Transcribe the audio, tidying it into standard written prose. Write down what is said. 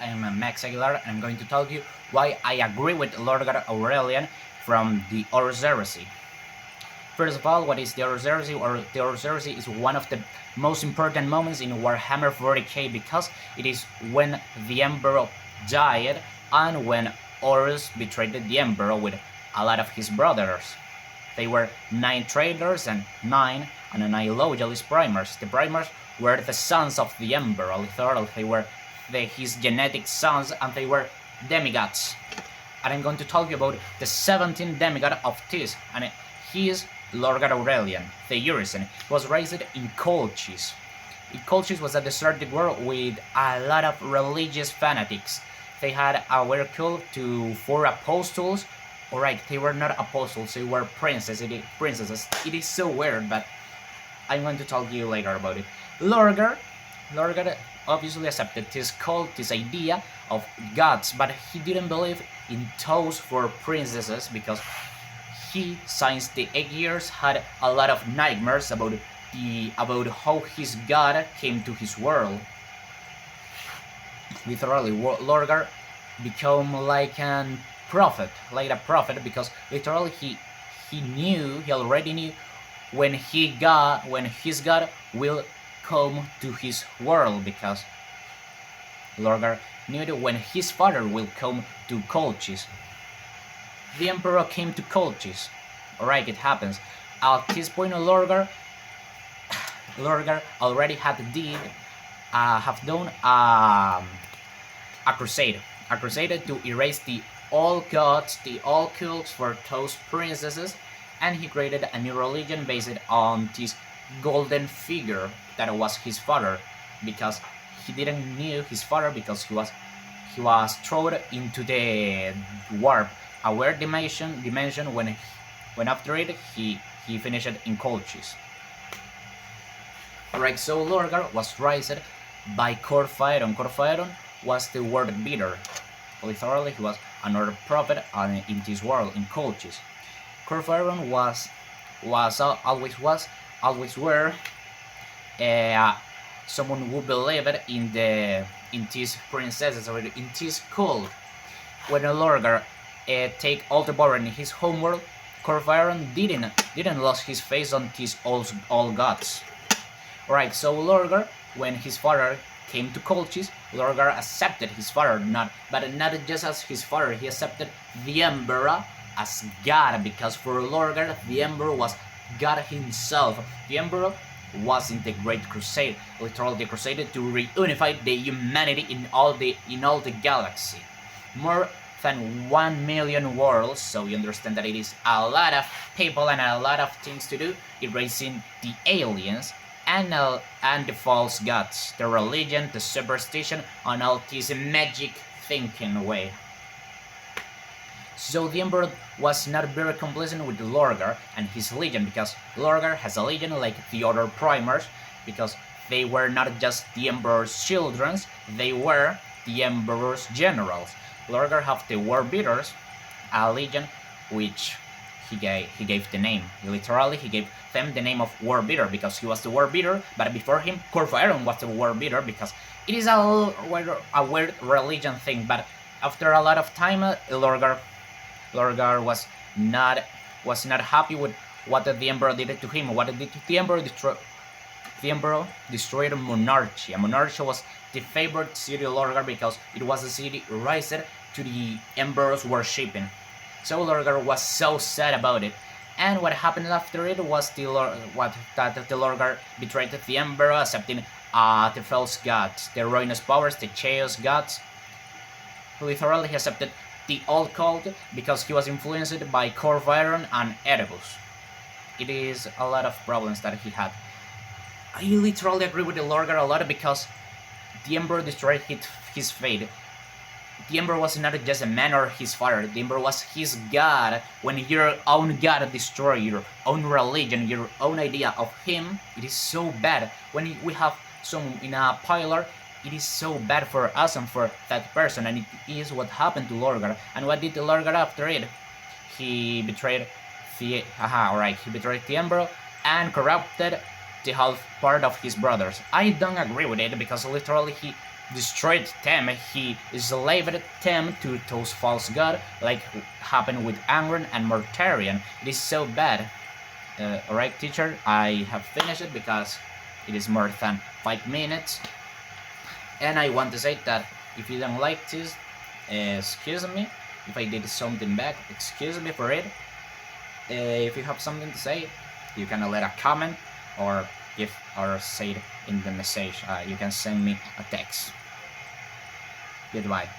I am Max Aguilar, and I'm going to tell you why I agree with Lorgar Aurelian from the Horus Heresy. First of all, what is the Horus Heresy? Or the Horus Heresy is one of the most important moments in Warhammer 40k because it is when the Emperor died and when Horus betrayed the Emperor with a lot of his brothers. They were 9 traitors and 9 loyalist primers. The primers were the sons of the Emperor, literally. They were his genetic sons, and they were demigods. And I'm going to talk you about the 17th demigod of this, and he is Lorgar Aurelian, the Urizen. He was raised in Colchis. Colchis was a deserted world with a lot of religious fanatics. They had a weird cult to 4 apostles. Alright, they were not apostles, they were princesses. It is so weird, but I'm going to tell you later about it. Lorgar obviously accepted this cult, this idea of gods, but he didn't believe in those 4 princesses because he, since the 8 years, had a lot of nightmares about how his god came to his world. Literally, Lorgar became like a prophet, because literally he already knew when his god will come to his world, because Lorgar knew that when his father will come to Colchis. The Emperor came to Colchis. Alright, it happens. At this point, Lorgar already have done a crusade to erase the old gods, the old cults for those princesses, and he created a new religion based on this golden figure that was his father, because he didn't knew his father because he was thrown into the warp, a weird dimension when after it he finished in Colchis. Alright, so Lorgar was raised by Corphaeron. Corphaeron was the world beater. Literally, he was another prophet in this world, in Colchis. Corphaeron always were someone who believed in these princesses, or in this cult. When Lorgar take all the power in his homeworld, Corphaeron didn't lose his face on these old gods. Right, so Lorgar, when his father came to Colchis, Lorgar accepted his father, but not just as his father, he accepted the Emperor as God, because for Lorgar, the Emperor was God himself. The Emperor was in the Great Crusade, literally the crusade to reunify the humanity in all the galaxy. More than 1 million worlds, so you understand that it is a lot of people and a lot of things to do, erasing the aliens and the false gods, the religion, the superstition, and all this magic thinking way. So the Emperor was not very complacent with Lorgar and his legion, because Lorgar has a legion like the other primers, because they were not just the Emperor's children, they were the Emperor's generals. Lorgar have the war beaters, a legion which he gave the name. Literally, he gave them the name of war beater because he was the war beater, but before him, Corphaeron was the war beater, because it is a weird religion thing. But after a lot of time, Lorgar was not happy with what the Emperor did to him. What did the Emperor destroy? The Emperor destroyed Monarchy. Monarchy was the favorite city of Lorgar because it was a city raised to the Emperor's worshipping. So Lorgar was so sad about it. And what happened after it was the Lorgar betrayed the Emperor, accepting the false gods, the ruinous powers, the chaos gods. Literally, he accepted the old cult because he was influenced by Corphaeron and Erebus. It is a lot of problems that he had. I literally agree with the Lorgar a lot because the Emperor destroyed his fate. The Emperor was not just a man or his father, the Emperor was his god. When your own god destroys your own religion, your own idea of him, it is so bad. When we have someone in a pillar, it is so bad for us and for that person, and it is what happened to Lorgar. And what did the Lorgar after it? He betrayed the Emperor and corrupted the half part of his brothers. I don't agree with it because literally destroyed them, he enslaved them to those false gods, like happened with Angron and Mortarion. It is so bad. Alright, teacher, I have finished it because it is more than 5 minutes. And I want to say that if you don't like this, excuse me. If I did something bad, excuse me for it. If you have something to say, you can let a comment or give or say it in the message. You can send me a text. Goodbye.